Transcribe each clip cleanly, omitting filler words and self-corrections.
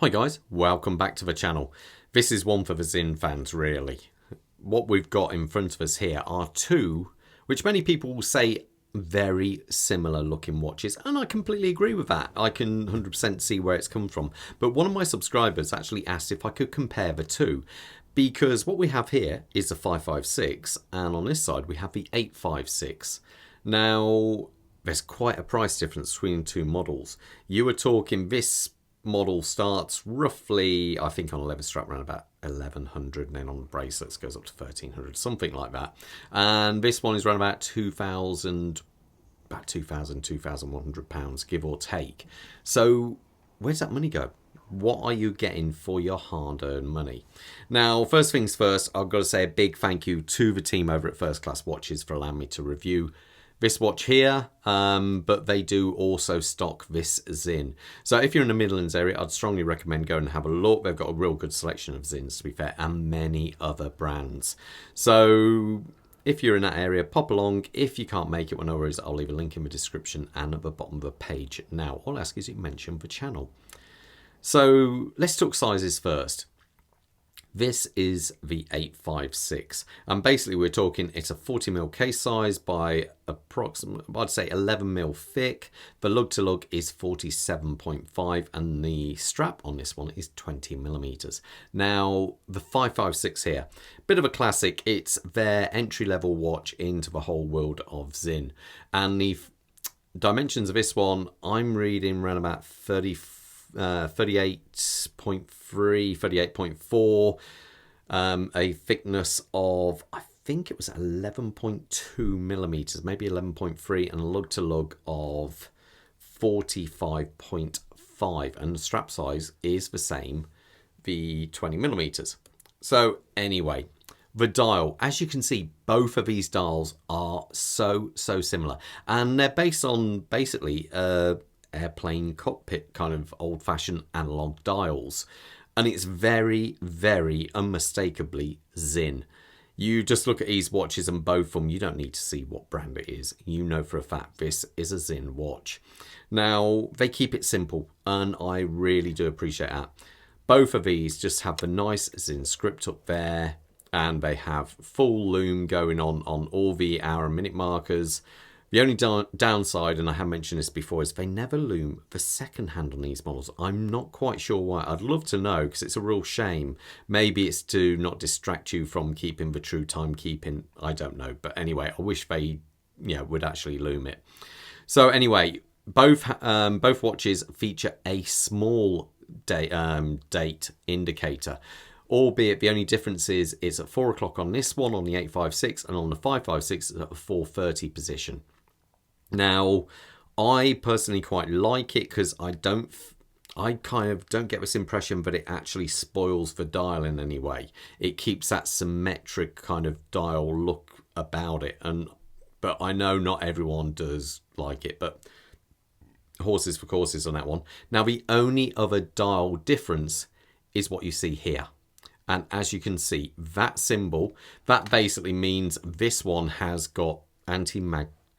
Hi guys, welcome back to the channel. This is one for the Sinn fans really. What we've got in front of us here are two, which many people will say very similar looking watches, and I completely agree with that. I can 100% see where it's come from. But one of my subscribers actually asked if I could compare the two, because what we have here is the 556 and on this side we have the 856. Now there's quite a price difference between the two models. You were talking this model starts roughly, I think, on a leather strap around about 1100, and then on the bracelets goes up to 1300, something like that. And this one is around about 2000, about 2100 pounds, give or take. So where's that money go? What are you getting for your hard-earned money? Now, first things first, I've got to say a big thank you to the team over at First Class Watches for allowing me to review this watch here, but they do also stock this Sinn. So if you're in the Midlands area, I'd strongly recommend going and have a look. They've got a real good selection of Sinns, to be fair, and many other brands. So if you're in that area, pop along. If you can't make it, well, no worries, I'll leave a link in the description and at the bottom of the page. Now, all I ask is you mention the channel. So let's talk sizes first. This is the 856, and basically we're talking it's a 40mm case size by approximately, I'd say 11mm thick. The lug to lug is 47.5 and the strap on this one is 20mm. Now the 556 here, bit of a classic. It's their entry-level watch into the whole world of Sinn, and the dimensions of this one I'm reading around about 38.3, 38.4, a thickness of, I think it was 11.2mm, maybe 11.3, and a lug to lug of 45.5, and the strap size is the same, the 20mm. So anyway, the dial, as you can see, both of these dials are so similar, and they're based on basically airplane cockpit kind of old-fashioned analog dials, and it's very unmistakably Sinn. You just look at these watches and both of them, you don't need to see what brand it is. You know for a fact this is a Sinn watch. Now they keep it simple, and I really do appreciate that. Both of these just have the nice Sinn script up there, and they have full loom going on all the hour and minute markers. The only downside, and I have mentioned this before, is they never loom the second hand on these models. I'm not quite sure why. I'd love to know, because it's a real shame. Maybe it's to not distract you from keeping the true timekeeping. I don't know. But anyway, I wish they would actually loom it. So anyway, both watches feature a small date indicator, albeit the only difference is it's at 4 o'clock on this one, on the 856, and on the 556 it's at a 4:30 position. Now, I personally quite like it because I kind of don't get this impression that it actually spoils the dial in any way. It keeps that symmetric kind of dial look about it, but I know not everyone does like it, but horses for courses on that one. Now, the only other dial difference is what you see here. And as you can see, that symbol, that basically means this one has got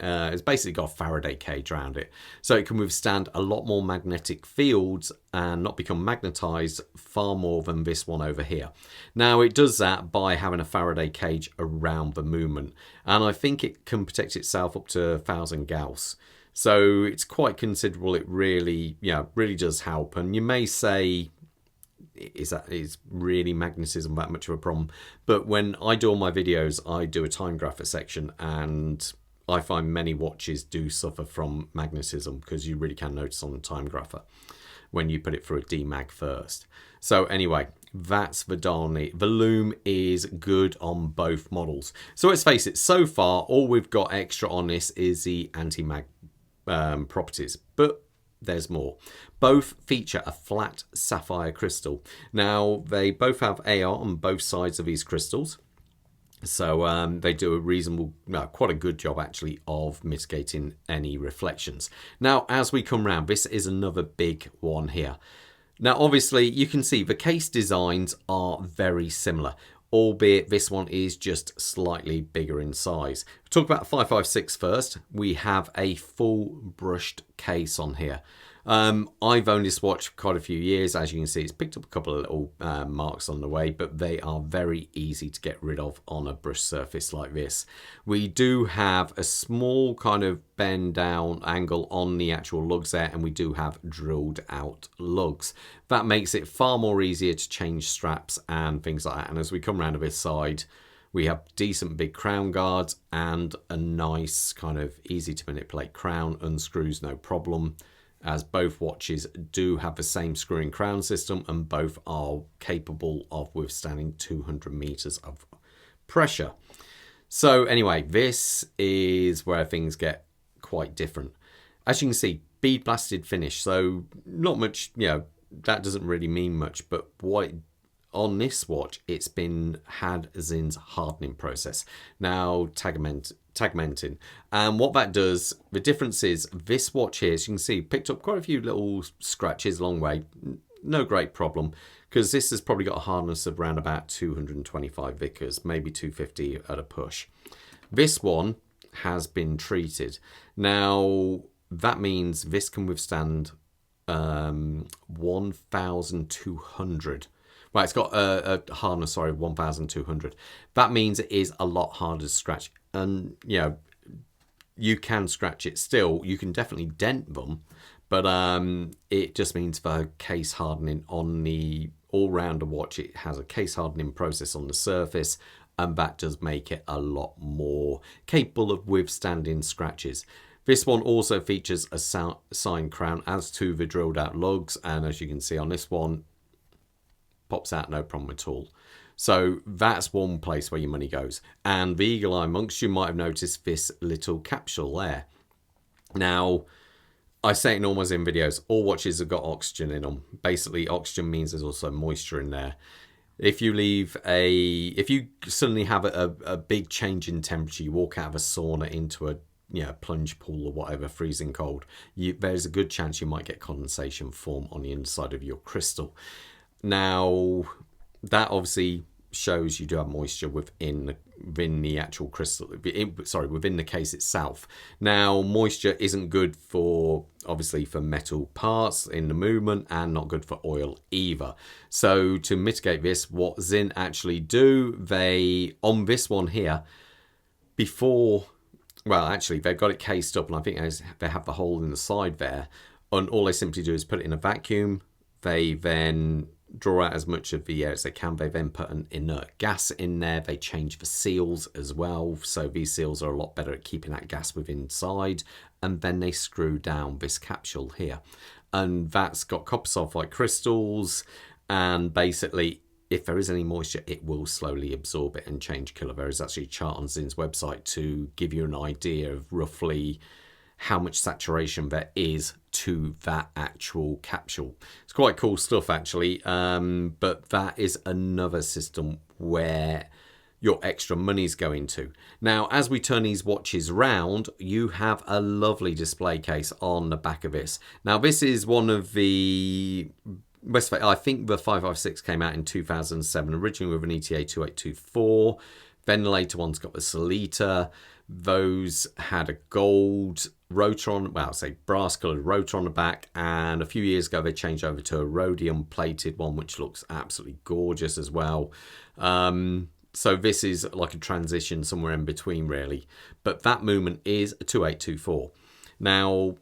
it's basically got a Faraday cage around it. So it can withstand a lot more magnetic fields and not become magnetized far more than this one over here. Now it does that by having a Faraday cage around the movement. And I think it can protect itself up to 1000 Gauss. So it's quite considerable. It really does help. And you may say, is really magnetism that much of a problem? But when I do all my videos, I do a time grapher section, and I find many watches do suffer from magnetism because you really can notice on the time grapher when you put it through a demag first. So anyway, that's the dial. The loom is good on both models. So let's face it, so far all we've got extra on this is the anti-mag properties, but there's more. Both feature a flat sapphire crystal. Now they both have AR on both sides of these crystals, so they do a reasonable, quite a good job actually of mitigating any reflections. Now as we come round, this is another big one here. Now obviously you can see the case designs are very similar, albeit this one is just slightly bigger in size. We'll talk about 556 first. We have a full brushed case on here. I've owned this watch for quite a few years. As you can see, it's picked up a couple of little marks on the way, but they are very easy to get rid of on a brush surface like this. We do have a small kind of bend down angle on the actual lugs there, and we do have drilled out lugs. That makes it far more easier to change straps and things like that. And as we come around to this side, we have decent big crown guards and a nice kind of easy to manipulate crown, unscrews no problem, as both watches do have the same screwing crown system and both are capable of withstanding 200 meters of pressure. So anyway, this is where things get quite different. As you can see, bead blasted finish, so not much, that doesn't really mean much, but what on this watch, it's had Sinn's hardening process. Now, tegmenting. And what that does, the difference is this watch here, as you can see, picked up quite a few little scratches along the way. No great problem, because this has probably got a hardness of around about 225 Vickers, maybe 250 at a push. This one has been treated. Now, that means this can withstand 1,200. Well, it's got a hardness, sorry, 1,200. That means it is a lot harder to scratch. And, you can scratch it still. You can definitely dent them. But it just means for case hardening on the all-rounder watch, it has a case hardening process on the surface. And that does make it a lot more capable of withstanding scratches. This one also features a signed crown, as to the drilled out lugs. And as you can see on this one, pops out no problem at all. So that's one place where your money goes. And the eagle eye monks, you might have noticed this little capsule there. Now, I say it in almost in videos, all watches have got oxygen in them. Basically, oxygen means there's also moisture in there. If you suddenly have a big change in temperature, you walk out of a sauna into a plunge pool or whatever, freezing cold, there's a good chance you might get condensation form on the inside of your crystal. Now, that obviously shows you do have moisture within the actual crystal, within the case itself. Now, moisture isn't good for, obviously, for metal parts in the movement, and not good for oil either. So to mitigate this, what Sinn actually do, on this one here, they've got it cased up, and I think they have the hole in the side there, and all they simply do is put it in a vacuum. They then draw out as much of the air as they can. They then put an inert gas in there. They change the seals as well, so these seals are a lot better at keeping that gas within inside. And then they screw down this capsule here, and that's got copper sulfide crystals, and basically if there is any moisture, it will slowly absorb it and change colour. There is actually a chart on Sinn's website to give you an idea of roughly how much saturation there is to that actual capsule. It's quite cool stuff, actually, but that is another system where your extra money's going to. Now, as we turn these watches round, you have a lovely display case on the back of this. Now, this is one of the I think the 556 came out in 2007, originally with an ETA 2824. Then the later ones got the Solita. Those had a gold rotor on, brass coloured rotor on the back, and a few years ago they changed over to a rhodium plated one, which looks absolutely gorgeous as well. So this is like a transition somewhere in between, really. But that movement is a 2824. Now,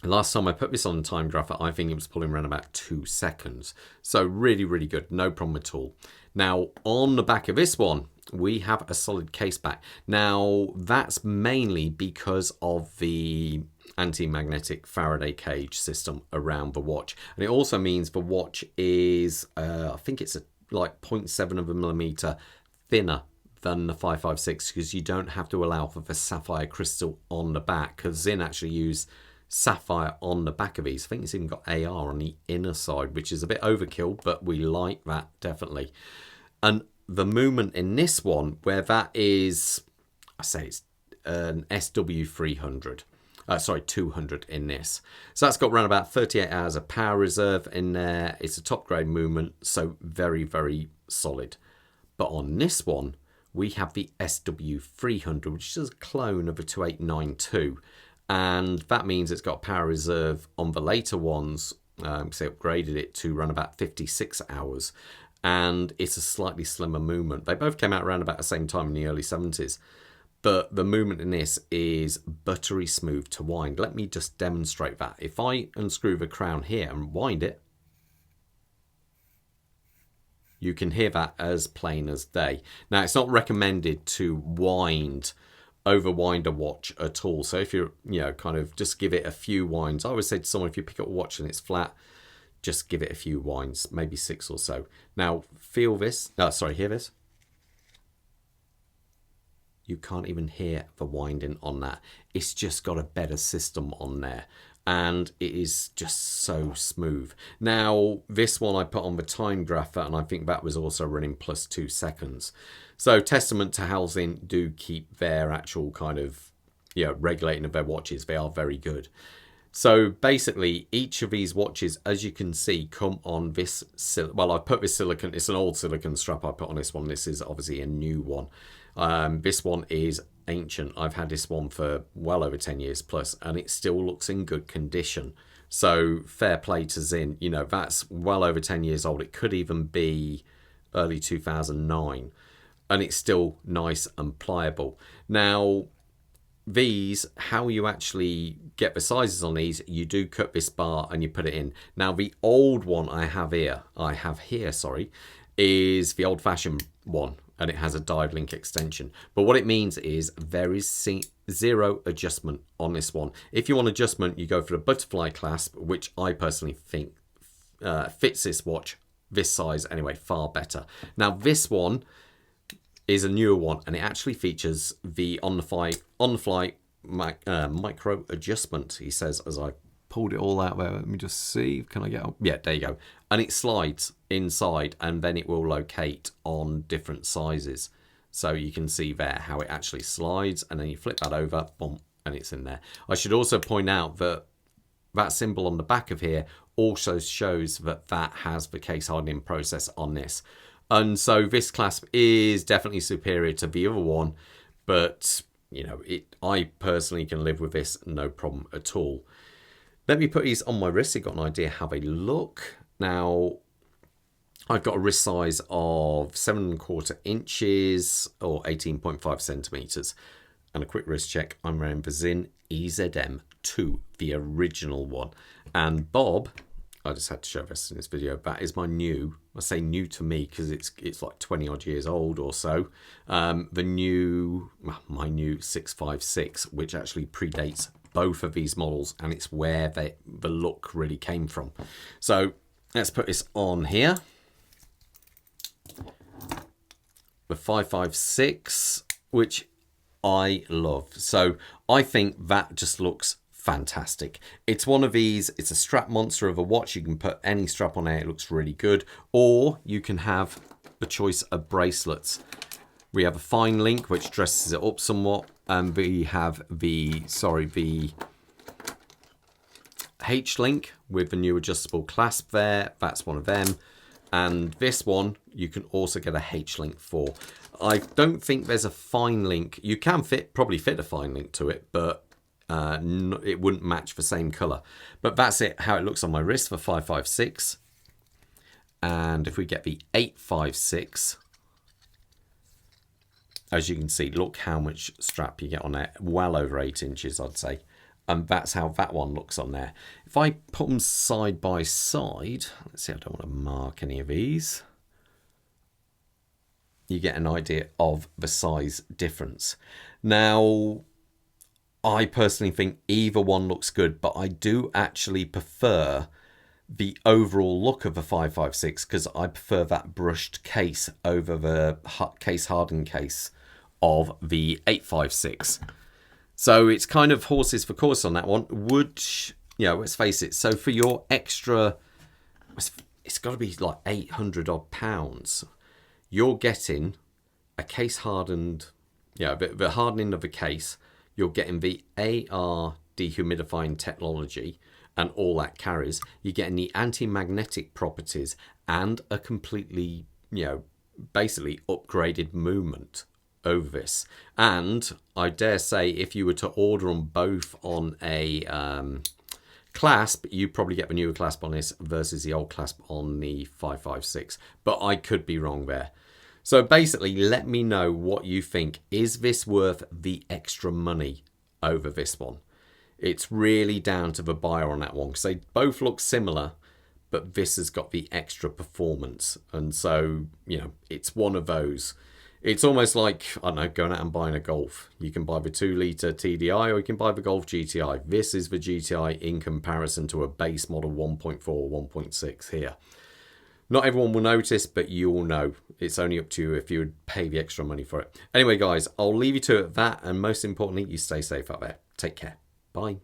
last time I put this on the time graph, I think it was pulling around about 2 seconds. So really, really good. No problem at all. Now, on the back of this one, we have a solid case back. Now, that's mainly because of the anti-magnetic Faraday cage system around the watch. And it also means the watch is, I think it's like 0.7 of a millimeter thinner than the 556, because you don't have to allow for the sapphire crystal on the back, because Sinn actually use sapphire on the back of these. I think it's even got AR on the inner side, which is a bit overkill, but we like that definitely. And the movement in this one, where that is, I say it's an SW300, 200 in this. So that's got around about 38 hours of power reserve in there. It's a top grade movement, so very, very solid. But on this one, we have the SW300, which is a clone of a 2892. and that means it's got power reserve on the later ones. So upgraded it to run about 56 hours, and it's a slightly slimmer movement. They both came out around about the same time in the early 70s, but the movement in this is buttery smooth to wind. Let me just demonstrate that. If I unscrew the crown here and wind it, you can hear that as plain as day. Now, it's not recommended to overwind a watch at all. So if you're, kind of just give it a few winds. I always say to someone, if you pick up a watch and it's flat, just give it a few winds, maybe 6 or so. Now, hear this. You can't even hear the winding on that. It's just got a better system on there, and it is just so smooth. Now, this one I put on the time grapher, and I think that was also running plus 2 seconds. So testament to how Sinn do keep their actual kind of regulating of their watches. They are very good. So basically, each of these watches, as you can see, come on this. Well, I put this silicone. It's an old silicone strap I put on this one. This is obviously a new one. This one is ancient. I've had this one for well over 10 years plus, and it still looks in good condition. So fair play to Sinn. That's well over 10 years old. It could even be early 2009, and it's still nice and pliable. Now, these, how you actually get the sizes on these, you do cut this bar and you put it in. Now, the old one I have here, is the old-fashioned one, and it has a dive link extension. But what it means is there is zero adjustment on this one. If you want adjustment, you go for a butterfly clasp, which I personally think fits this watch, this size anyway, far better. Now, this one is a newer one, and it actually features the on the fly micro adjustment, he says, as I pulled it all out there. Let me just see, can I get on? Yeah, there you go. And it slides inside, and then it will locate on different sizes. So you can see there how it actually slides, and then you flip that over, boom, and it's in there. I should also point out that that symbol on the back of here also shows that that has the case hardening process on this. And so this clasp is definitely superior to the other one, but I personally can live with this, no problem at all. Let me put these on my wrist so you've got an idea how they look. Now, I've got a wrist size of 7¼ inches or 18.5 centimeters. And a quick wrist check, I'm wearing the Sinn EZM2, the original one. And Bob, I just had to show this in this video, that is my new, I say new to me because it's like 20 odd years old or so, my new 656, which actually predates both of these models, and it's where the look really came from. So let's put this on here. The 556, which I love. So I think that just looks fantastic. It's one of these, it's a strap monster of a watch. You can put any strap on there, it looks really good. Or you can have the choice of bracelets. We have a fine link, which dresses it up somewhat. And we have the H-link with the new adjustable clasp there. That's one of them. And this one, you can also get a H-link for. I don't think there's a fine link. You can probably fit a fine link to it, but it wouldn't match the same color. But that's how it looks on my wrist for 556. And if we get the 856, as you can see, look how much strap you get on there. Well over 8 inches, I'd say. And that's how that one looks on there. If I put them side by side, let's see, I don't want to mark any of these. You get an idea of the size difference. Now, I personally think either one looks good, but I do actually prefer the overall look of the 556 because I prefer that brushed case over the case hardened case of the 856. So it's kind of horses for course on that one. Let's face it. So for your extra, it's got to be like 800 odd pounds. You're getting a case hardened, the hardening of the case. You're getting the AR dehumidifying technology and all that carries. You're getting the anti-magnetic properties and a completely, basically upgraded movement over this. And I dare say if you were to order them both on a clasp, you probably get the newer clasp on this versus the old clasp on the 556. But I could be wrong there. So basically, let me know what you think. Is this worth the extra money over this one? It's really down to the buyer on that one, because they both look similar, but this has got the extra performance. And so, you know, it's one of those. It's almost like, I don't know, going out and buying a Golf. You can buy the 2-litre TDI or you can buy the Golf GTI. This is the GTI in comparison to a base model 1.4 or 1.6 here. Not everyone will notice, but you will know. It's only up to you if you would pay the extra money for it. Anyway, guys, I'll leave you to that. And most importantly, you stay safe out there. Take care. Bye.